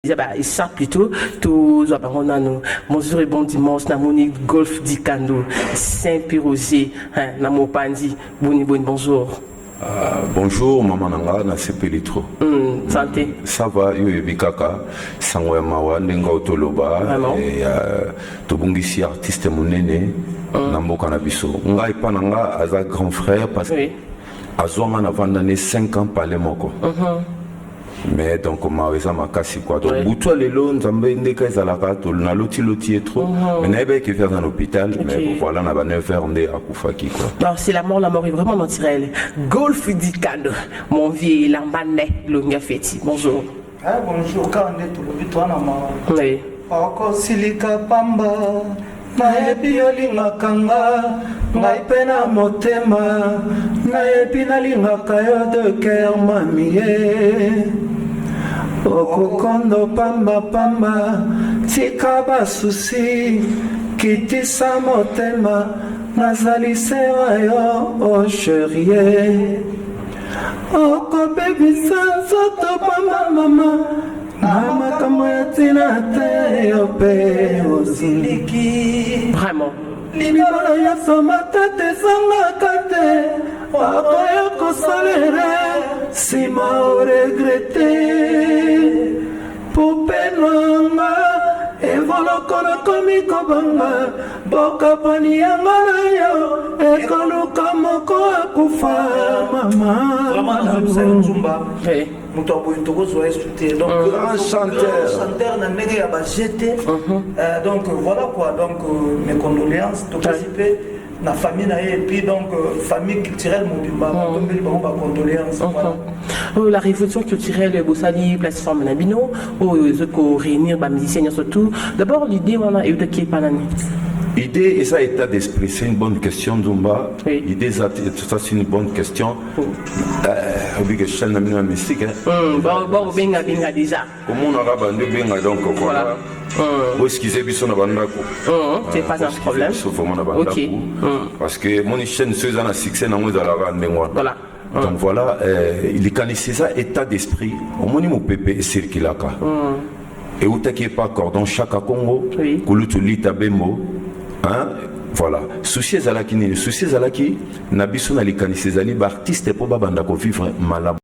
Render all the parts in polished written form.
Et ça plutôt, tous bonjour et bon dimanche, Namoni Golf Dikando, Saint-Piroger, Namopandi, bonjour. Bonjour, maman Nanga, na sepelitro. Santé. Ça va, yo ebikaka, sangwe mawa, nenga otoloba, et tobungisi artiste munene, namboka na biso. Nga ipa nanga aza grand frère parce que azwanga na vandane 5 ans palais moko. Mais donc maweza makasi quoi. Donc butwa lelo nzambe ndeka ezalaka to na loti et trop. Mais n'avait que faire dans l'hôpital, mais voilà na ba 9h ndé akufaki quoi. Alors c'est la mort est vraiment naturelle. Golf Dikando, mon vieux lambane longa feti. Bonjour. Ah bonjour, quand on est tout le bito na ma. Oui. Oko silika pamba. Na epi olingaka nga, ngai pe na motema. Na epi nalingaka yo de cœur mamie. Okokondo pamba pamba, tika basusi, kitisa motema. Nazali sewa yo, oh chérie. Okobebisa nzoto pamba mama. Vraiment. Libala ya somata te sanga kate, wakoya kosalere, sima o regrette. Poupenanga, evolokona komi kobanga, boka pani yanga na yo, ekoluka moko akufa mama. Vraiment, Zumba. Donc un chanteur n'a pas à jeter. Donc voilà quoi, donc mes condoléances, tout participer la famille et puis donc famille culturelle condoléances. La révolution culturelle Bossali plateforme Nabino aux réunir les musiciens surtout. D'abord l'idée on a eu de qui est pas Idée et ça état d'esprit, c'est une bonne question Zumba. Oui. Idée ça c'est une bonne question. Obligation na mystique. Bon benga déjà. Comment on a bandé benga donc voilà. Excusez biso na bandako. C'est pas un problème. OK. Parce que mon chaîne ceux en a succès na moi la rendre moi. Voilà. Donc voilà, il canissait ça état d'esprit. Au moins mon pépé circulaka. Et où t'es pas cordon chaque Congo, Kulutu Tabembo. Hein? Voilà. Souci zalaki ni souci zalaki na biso na likanisi zali ba artiste po babanda ko vivre malabu.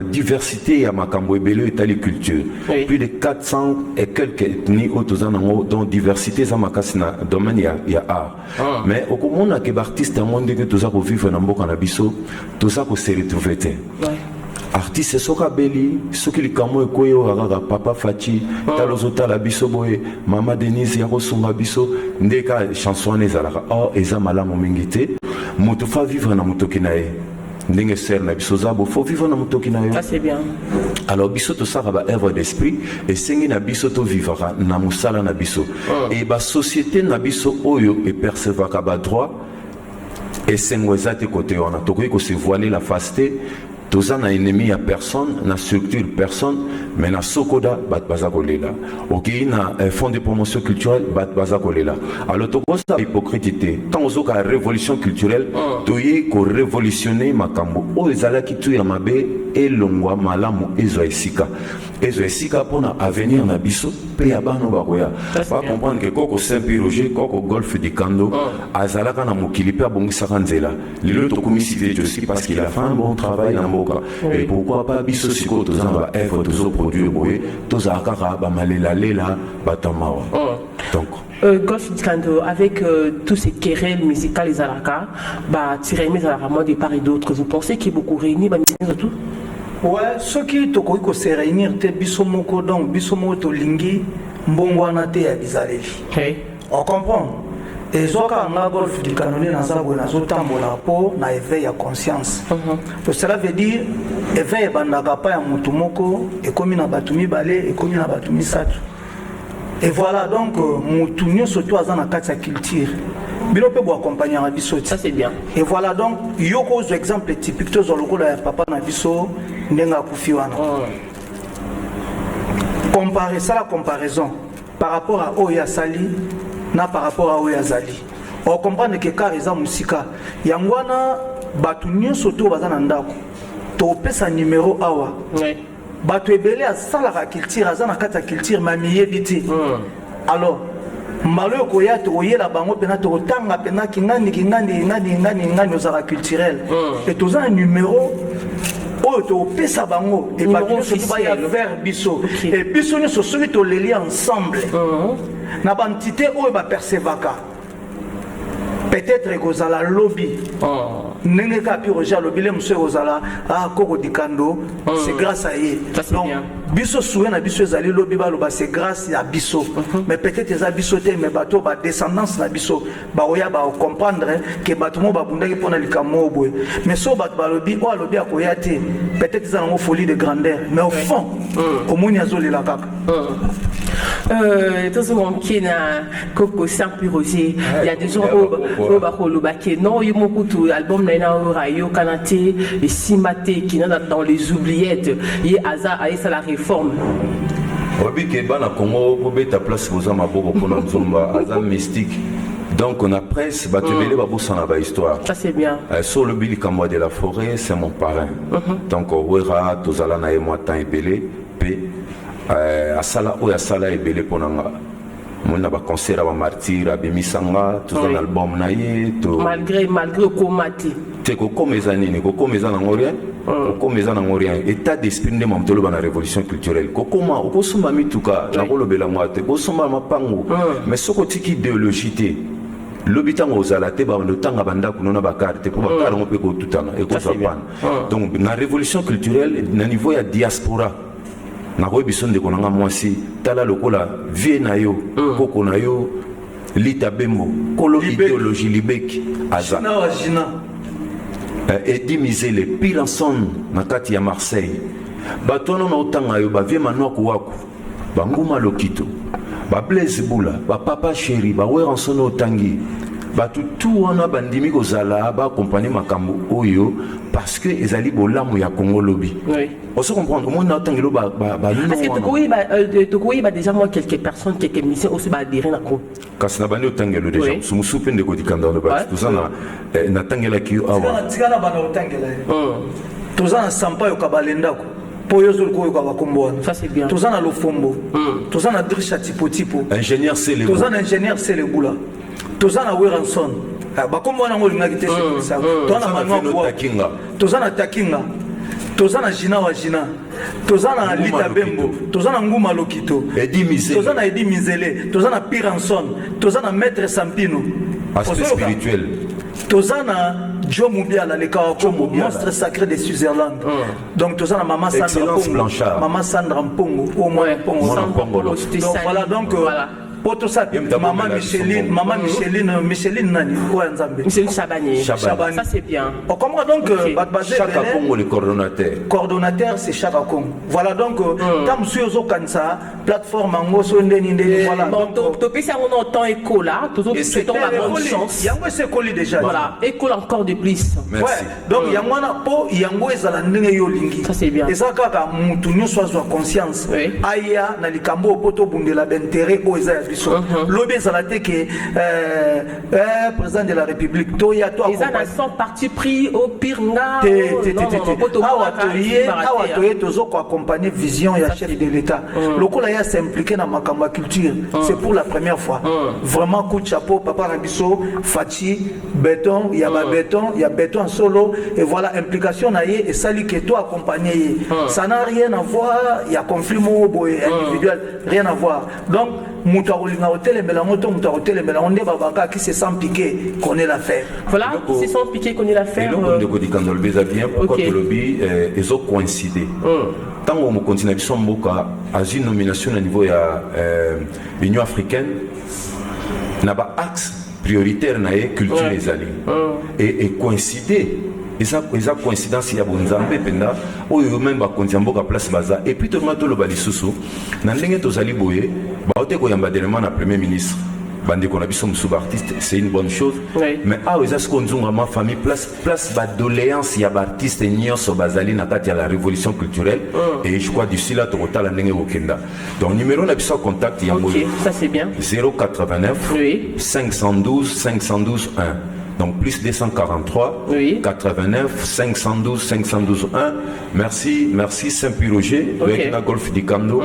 Diversité ya makambo ebele etali culture. Plus de 400 et quelques ethnies autozanango dont diversité za makasi na domaine ya art. Mais au komona ke ba artiste monde que toza ko vivre na mboka na biso, toza ko se retrouver te. Artiste soka beli soki likamo ekoyo rara papa Fachi talozota la biso boye mama Denise ya kosunga biso ndeka chanson ezalaka eza malamu mingi te moto fa vivre na motoki na ye ndenge ser na biso zabo faut vivre na motoki na yo. Ça c'est bien. Alors biso to sara ba œuvre d'esprit et sengi na biso to vivra na musala na biso et ba société na biso oyo e percevaka ba droit et sengwezate côté on a tokoki ko se voiler la faceté. Tous un ennemi à personne, na structure personne, mais na sokoda bat bazakolela. Ok, na fonds de promotion culturelle bat bazakolela. Alors tout ça hypocrite. Tant aux la révolution culturelle, toye ko révolutionner makambo. O ezala ki tu ya mabe et longwa malamu ezo esika. Ezo esika pona avenir na biso pe ya bano bakoya. Pas comprendre que koko Saint-Piroger, koko Golf Dikando, azalaka na mokili pe abongisaka nzela. Lelo to komisité aussi parce qu'il a fait un bon travail na et pourquoi pas biso siko tozana ba œuvre tozo produire boye tozaka ba malela lela batamawa. Donc Golf Dikando avec tous ces querelles musicales les alaka ba tirer mes à la mode de part et d'autre, vous pensez qu'il y a beaucoup réuni ba musiciens tout? Ouais, ceux qui tokoki ko se réunir te biso moko donc biso moko to lingi mbongwana te ya bizaleli. On comprend. Et zoka nga Golf Dikando na zabo na zotambola po na éveil à conscience. Cela veut dire éveil bandaka pa ya mutu moko ekomi na batumi balé ekomi na batumi satu. Et voilà donc mutu nyonso to azana kati ya culture. Bino pe bo accompagner na biso. Ça c'est bien. Et voilà donc yoko zo exemple typique to zo lokola ya papa na biso ndenga kufi wana. Comparer ça la comparaison par rapport à Oya Sali na par rapport à Oya Zali. On comprend que car ils ont musika. Yangwana bato nyonso to baza na ndako topesa numéro awa bato ebele asalaka culture aza na kati ya culture mamiyebi te alors mbalo yo koya tokoyela bango mpena tokotanga mpena kingani ozala culturel et toza na numéro oyo topesa bango e bato nyonso to baya vers biso e biso nyonso soki toleli ensemble na bantité oyo bapercevaka peut-être ekozala lobby ndenge kaka pi roger alobi le mosu ekozala koko dikando c'est grâce à ye donc biso souye na biso ezali lobi baloba c'est grâce ya biso mais peut-être eza biso te mais bato badescendance na biso bakoya bacomprendre ke bato mo babundaki mpona likambo oyo boye mais so bato balobi oyo alobi akoya te peut-être eza nango folie de grandeur mais au fond omoni azolela kaka tozomoke na koko Saint-Pierre Roger il y a des gens oyo bakolobake non yo mokutu album na ye na oyo ayokana te esima te kina dans les oubliettes ye aza ayesala réforme oyebi ke bana Congo bobeta place boza maboko mpona nzomba aza mystique donc na presse bato ebele babosana bahistoire ça c'est bien so olobi likambo de la forêt c'est mon parrain donc wera tozala na ye mwa temps ebele mpe asala oyo asala ebele mpona nga mona baconcert ya bamartyre abimisanga toza na album na ye malgré okoma te kokoma eza nini kokoma eza nango rien kokoma eza nango rien état d'esprit nde mamu toloba na révolution culturelle kokoma okosomba mituka nakolobela mwa te kosomba mapango mais soki otiki idéologie te lobi ntango ozala te bando ntanga bandako nona bakare te mpo bakare yango mpe kotutana ekozwa pana donc na révolution culturelle na niveau ya diaspora nakoyi biso ndeko nanga mwasi tala lokola vie na yo koko na yo lita bembo kolo idéologie libeki aza Edi Mizele Piranson na kati ya Marseille bato wana na otanga yo bavie manwako wako banguma lokito ba Blaise Bula ba Papa Chéri ba Weranson otangi bato tout wana bandimi kozala ba accompagner makambo oyo parce que ezali bolamu ya Congo lobi on se comprendre comment na otangelo ba est-ce que tokoyi ba déjà moi quelques personnes quelques musiciens aussi ba adhérer na ko kasi na bandi otangelo déjà sumusu pende ko dikanda no ba tozana na tangela ki awa tikana bana otangela tozana sampa yo kabalendako poyozo ko yo bakombo ça c'est bien tozana lofombo tozana drisha tipo ingénieur Célébou tozana ingénieur Célébula tozana Weranson bakombo na ngoli ngaki te ça tozana manwa tozana takinga tozana jina wa jina tozana lita bembo tozana nguma lokito tozana Edi Mizele tozana Piranson tozana maître Sampino aspect spirituel tozana Joe Mubiala le Kawakombo monstre sacré de Switzerland donc tozana Maman Sandra Mpongo au moins Mpongo donc voilà donc Poto ça maman Micheline nani quoi nzambe Micheline Chabani ça c'est bien on comprend donc Chaka Congo le coordonnateur c'est Chaka Congo voilà donc tam suyozo kansa plateforme ngoso ndeni voilà donc to pisa on entend écho là toujours c'est la bonne chance yango c'est collé déjà voilà écho encore de plus merci donc yango na po yango ezala ndenge yo lingi ça c'est bien et ça kaka mutu nyonso azwa conscience aya na likambo poto bundela d'intérêt o eza l'obé zalate que président de la République toya to ils ont son parti pris au pire nga tozo ko accompagner vision ya chef de l'État lokola ya s'impliquer na makamba culture c'est pour la première fois vraiment coup de chapeau papa Rabiso Fachi béton il y a béton solo et voilà implication na ye et sali que toi accompagner ça n'a rien à voir il y a conflit individuel rien à voir donc muta olinga hotel melango to muta hotel melango nde babaka qui se sent piqué connaît l'affaire voilà qui se sent piqué connaît l'affaire le ko dikandol beza bien pourquoi que lobby ezo coïncider tango mo continue biso mboka à une nomination au niveau ya Union africaine na ba axe prioritaire na culture les alliés et coïncider eza coïncidence ya bonzambe penda oyo même bakonzi mboka place baza et puis tolonga toloba lisusu na ndenge tozali boye baote koyamba derema na premier ministre bandeko na biso musuba artiste c'est une bonne chose mais awa eza siko nzunga ma famille place badoléance ya baartiste nyonso bazali na kati ya la révolution culturelle et je crois d'ici là tokotala ndenge kokenda donc numéro na biso contact yango ça c'est bien 089 512 512 1 Donc plus 243 oui. 89 512 512 1. Merci Saint-Pierre-Roger avec la golf du Kando.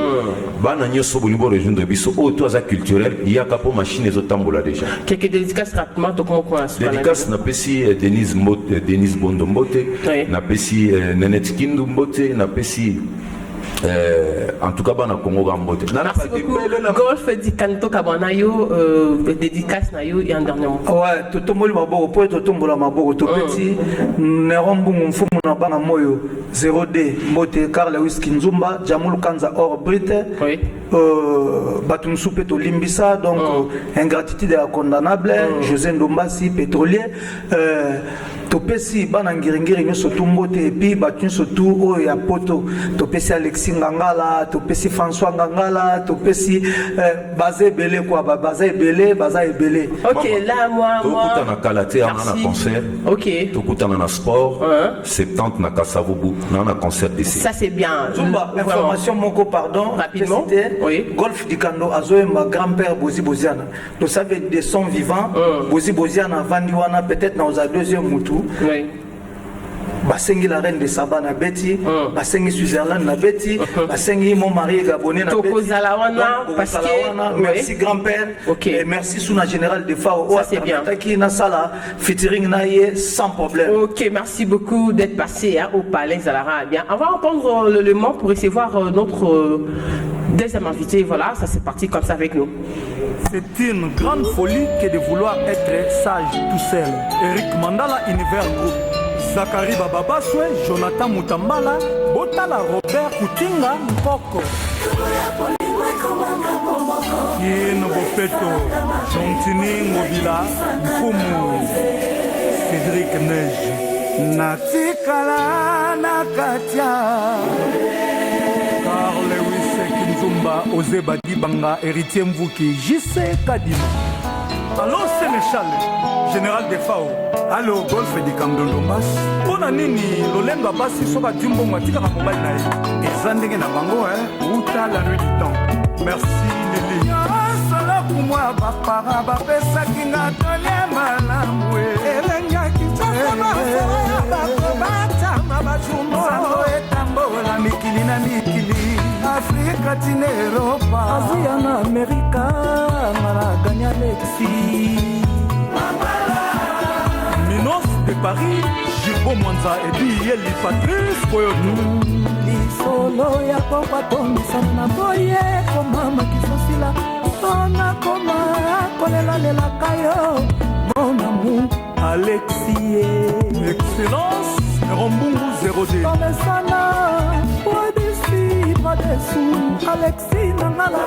Bana nyoso bonibo région de biso auto za culturel il y a capo machine et tambola déjà. Quelques dédicaces rapidement to comment quoi. Dédicace na pesi Denise Bondo Mbote, na pesi Nenette Kindu Mbote, na pesi en tout cas bana Congo Gambote. Merci beaucoup. Golf di Kanto Kabana yo dédicace na yo et en dernier mot. Ouais, toto moli maboko po toto mbola maboko to petit nerombungu mfumu na bana moyo 0D Mbote Karl Lewis Kinzumba Jamul Kanza or Brite. Oui. Batum Soupe to Limbisa donc ingratitude condamnable José Ndombasi pétrolier topesi bana ngiringiri nyoso tumbote et puis batun surtout o ya poto topesi Alexis Ngangala topesi François Ngangala topesi basé belé quoi basé belé OK là moi tokuta na kalaté na concert OK tokuta na sport 70 na Kasavubu na concert d'ici ça c'est bien Zumba information moko pardon rapidement oui golf du Kando azoe ma grand-père Bozi Boziana vous savez des sons vivants Bozi Boziana vandiwana peut-être dans la deuxième moutou oui. Basengi la reine de Saba na Betty, Basengi Switzerland na Betty, Basengi mon mari Gabonais na Betty. Parce que merci grand-père. Et merci Souna général de FAO. Ça c'est bien. Qui na sala featuring na yé sans problème. OK, merci beaucoup d'être passé au Palais Zalara. Bien, on va entendre le mot pour recevoir notre deuxième invité. Voilà, ça c'est parti comme ça avec nous. C'est une grande folie que de vouloir être sage tout seul. Eric Mandala Univers Group. Zachary Bababaswe, Jonathan Mutambala, Botala Robert Kutinga Mpoko. Yeno Bofeto, Jontini Mobila, Mfumu, Cédric Neige. Natikala Nakatia. Carl Lewis Kinzumba, Ose Badibanga, Héritier Mvuki, JC Kadima. Allô Sénéchal, général de FAO. Allô golf di Kamdondombas. Pona nini lolenga basi soka dimbo matika ka mobile na ye. Ezandenge na bango uta la nuit du temps. Merci Lili. Sala kumwa bapara bapesa kinga tole malamu. Elenya kitasa masala bakobata mabajumbo. Salo etambola mikili na mikili. Afrika tine Europa. Asia na Amerika ngara ganya Lexi. Minos de Paris, Gilbo Mwanza et Bieli Patrice Koyoto. Lisolo ya papa tomisana na boye komama kisosila. Sona koma kolela lela kayo. Mon amour Alexis. Excellence, Rombungu 0D. Tomesana, pour d'ici, pas dessous. Alexis Nangala.